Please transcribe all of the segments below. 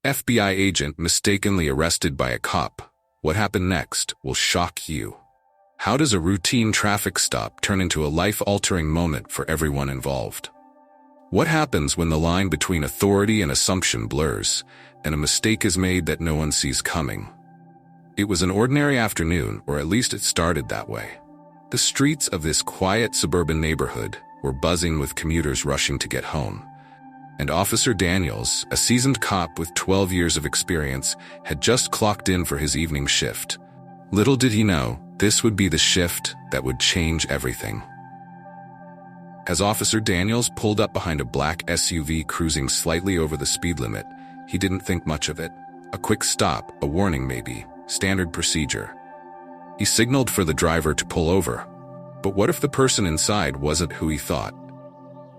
FBI agent mistakenly arrested by a cop. What happened next will shock you. How does a routine traffic stop turn into a life-altering moment for everyone involved? What happens when the line between authority and assumption blurs, and a mistake is made that no one sees coming? It was an ordinary afternoon, or at least it started that way. The streets of this quiet suburban neighborhood were buzzing with commuters rushing to get home. And Officer Daniels, a seasoned cop with 12 years of experience, had just clocked in for his evening shift. Little did he know, this would be the shift that would change everything. As Officer Daniels pulled up behind a black SUV cruising slightly over the speed limit, he didn't think much of it. A quick stop, a warning maybe, standard procedure. He signaled for the driver to pull over. But what if the person inside wasn't who he thought?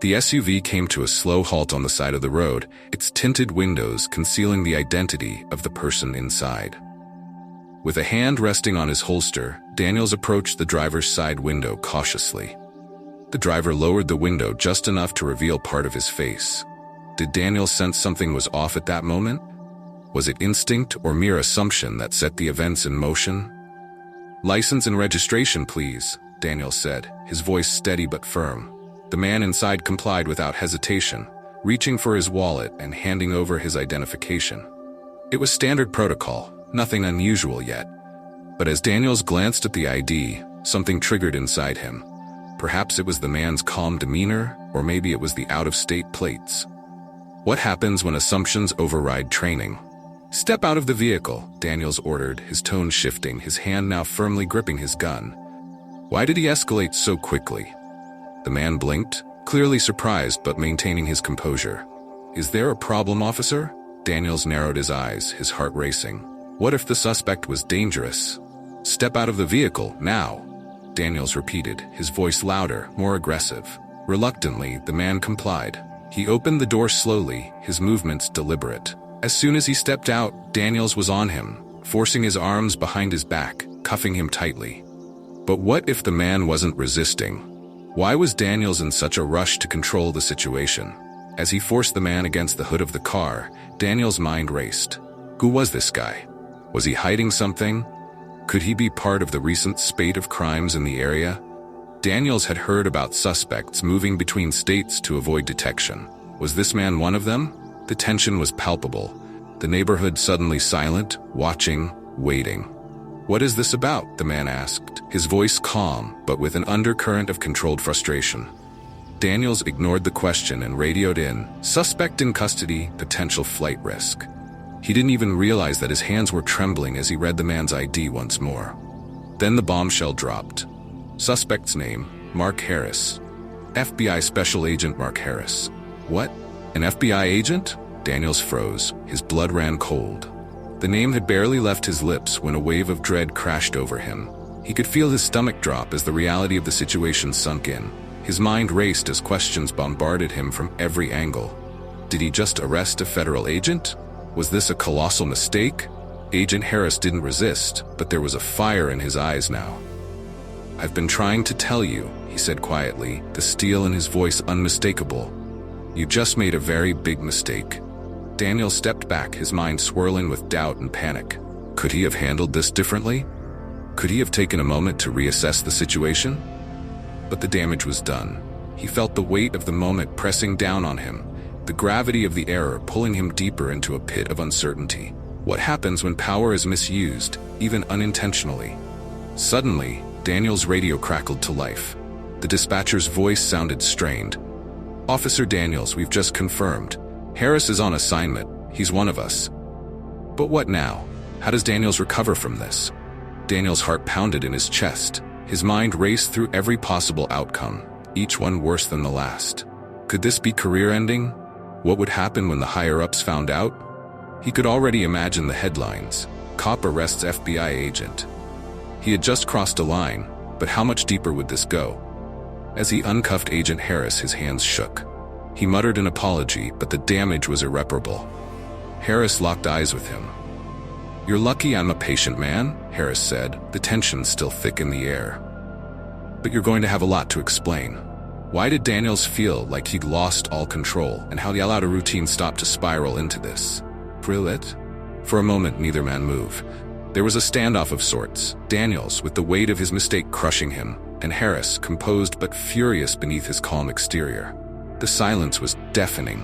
The SUV came to a slow halt on the side of the road, its tinted windows concealing the identity of the person inside. With a hand resting on his holster, Daniels approached the driver's side window cautiously. The driver lowered the window just enough to reveal part of his face. Did Daniels sense something was off at that moment? Was it instinct or mere assumption that set the events in motion? "License and registration, please," Daniels said, his voice steady but firm. The man inside complied without hesitation, reaching for his wallet and handing over his identification. It was standard protocol, nothing unusual yet. But as Daniels glanced at the ID, something triggered inside him. Perhaps it was the man's calm demeanor, or maybe it was the out-of-state plates. What happens when assumptions override training? "Step out of the vehicle," Daniels ordered, his tone shifting, his hand now firmly gripping his gun. Why did he escalate so quickly? The man blinked, clearly surprised but maintaining his composure. "Is there a problem, officer?" Daniels narrowed his eyes, his heart racing. What if the suspect was dangerous? "Step out of the vehicle, now," Daniels repeated, his voice louder, more aggressive. Reluctantly, the man complied. He opened the door slowly, his movements deliberate. As soon as he stepped out, Daniels was on him, forcing his arms behind his back, cuffing him tightly. But what if the man wasn't resisting? Why was Daniels in such a rush to control the situation? As he forced the man against the hood of the car, Daniels' mind raced. Who was this guy? Was he hiding something? Could he be part of the recent spate of crimes in the area? Daniels had heard about suspects moving between states to avoid detection. Was this man one of them? The tension was palpable. The neighborhood suddenly silent, watching, waiting. "What is this about?" the man asked, his voice calm, but with an undercurrent of controlled frustration. Daniels ignored the question and radioed in, "Suspect in custody, potential flight risk." He didn't even realize that his hands were trembling as he read the man's ID once more. Then the bombshell dropped. Suspect's name, Mark Harris. FBI Special Agent Mark Harris. What? An FBI agent? Daniels froze. His blood ran cold. The name had barely left his lips when a wave of dread crashed over him. He could feel his stomach drop as the reality of the situation sunk in. His mind raced as questions bombarded him from every angle. Did he just arrest a federal agent? Was this a colossal mistake? Agent Harris didn't resist, but there was a fire in his eyes now. "I've been trying to tell you," he said quietly, the steel in his voice unmistakable. "You just made a very big mistake." Daniel stepped back, his mind swirling with doubt and panic. Could he have handled this differently? Could he have taken a moment to reassess the situation? But the damage was done. He felt the weight of the moment pressing down on him, the gravity of the error pulling him deeper into a pit of uncertainty. What happens when power is misused, even unintentionally? Suddenly, Daniel's radio crackled to life. The dispatcher's voice sounded strained. "Officer Daniels, we've just confirmed. Harris is on assignment. He's one of us." But what now? How does Daniels recover from this? Daniel's heart pounded in his chest. His mind raced through every possible outcome, each one worse than the last. Could this be career-ending? What would happen when the higher-ups found out? He could already imagine the headlines. Cop arrests FBI agent. He had just crossed a line, but how much deeper would this go? As he uncuffed Agent Harris, his hands shook. He muttered an apology, but the damage was irreparable. Harris locked eyes with him. "You're lucky I'm a patient man," Harris said, the tension still thick in the air. "But you're going to have a lot to explain." Why did Daniels feel like he'd lost all control, and how he allowed a routine stop to spiral into this? Brilliant? For a moment, neither man moved. There was a standoff of sorts, Daniels with the weight of his mistake crushing him, and Harris, composed but furious beneath his calm exterior. The silence was deafening.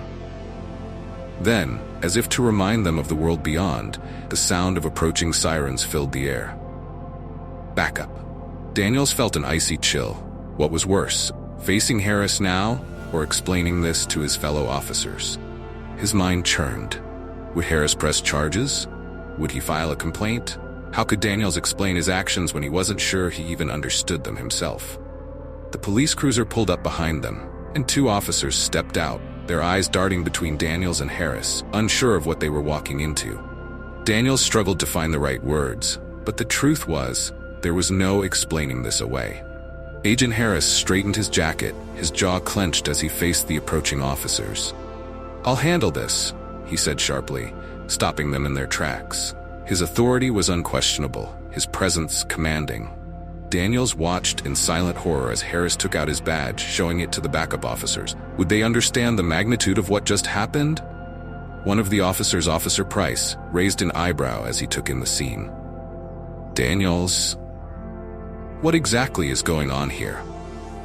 Then, as if to remind them of the world beyond, the sound of approaching sirens filled the air. Backup. Daniels felt an icy chill. What was worse, facing Harris now, or explaining this to his fellow officers? His mind churned. Would Harris press charges? Would he file a complaint? How could Daniels explain his actions when he wasn't sure he even understood them himself? The police cruiser pulled up behind them, and two officers stepped out, their eyes darting between Daniels and Harris, unsure of what they were walking into. Daniels struggled to find the right words, but the truth was, there was no explaining this away. Agent Harris straightened his jacket, his jaw clenched as he faced the approaching officers. "I'll handle this," he said sharply, stopping them in their tracks. His authority was unquestionable, his presence commanding. Daniels watched in silent horror as Harris took out his badge, showing it to the backup officers. Would they understand the magnitude of what just happened? One of the officers, Officer Price, raised an eyebrow as he took in the scene. "Daniels, what exactly is going on here?"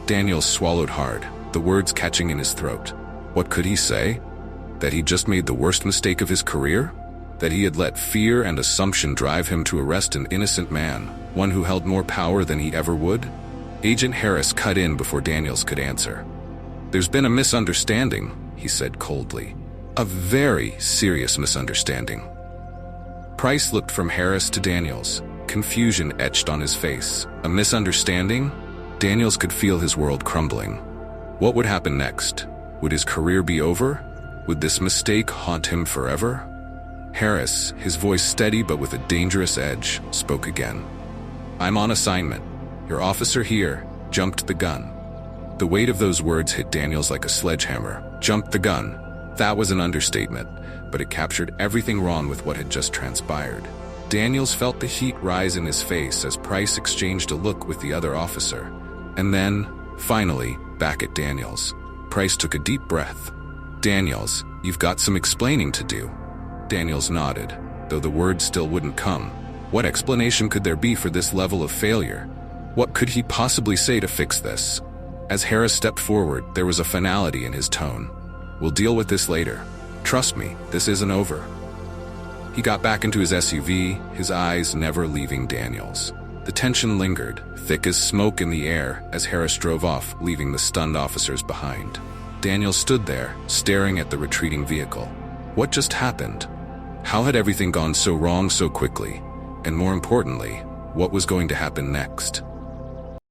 Daniels swallowed hard, the words catching in his throat. What could he say? That he just made the worst mistake of his career? That he had let fear and assumption drive him to arrest an innocent man, one who held more power than he ever would? Agent Harris cut in before Daniels could answer. "There's been a misunderstanding," he said coldly. "A very serious misunderstanding." Price looked from Harris to Daniels, confusion etched on his face. A misunderstanding? Daniels could feel his world crumbling. What would happen next? Would his career be over? Would this mistake haunt him forever? Harris, his voice steady but with a dangerous edge, spoke again. "I'm on assignment. Your officer here jumped the gun." The weight of those words hit Daniels like a sledgehammer. Jumped the gun. That was an understatement, but it captured everything wrong with what had just transpired. Daniels felt the heat rise in his face as Price exchanged a look with the other officer. And then, finally, back at Daniels. Price took a deep breath. "Daniels, you've got some explaining to do." Daniels nodded, though the words still wouldn't come. What explanation could there be for this level of failure? What could he possibly say to fix this? As Harris stepped forward, there was a finality in his tone. "We'll deal with this later. Trust me, this isn't over." He got back into his SUV, his eyes never leaving Daniels. The tension lingered, thick as smoke in the air, as Harris drove off, leaving the stunned officers behind. Daniels stood there, staring at the retreating vehicle. What just happened? How had everything gone so wrong so quickly? And more importantly, what was going to happen next?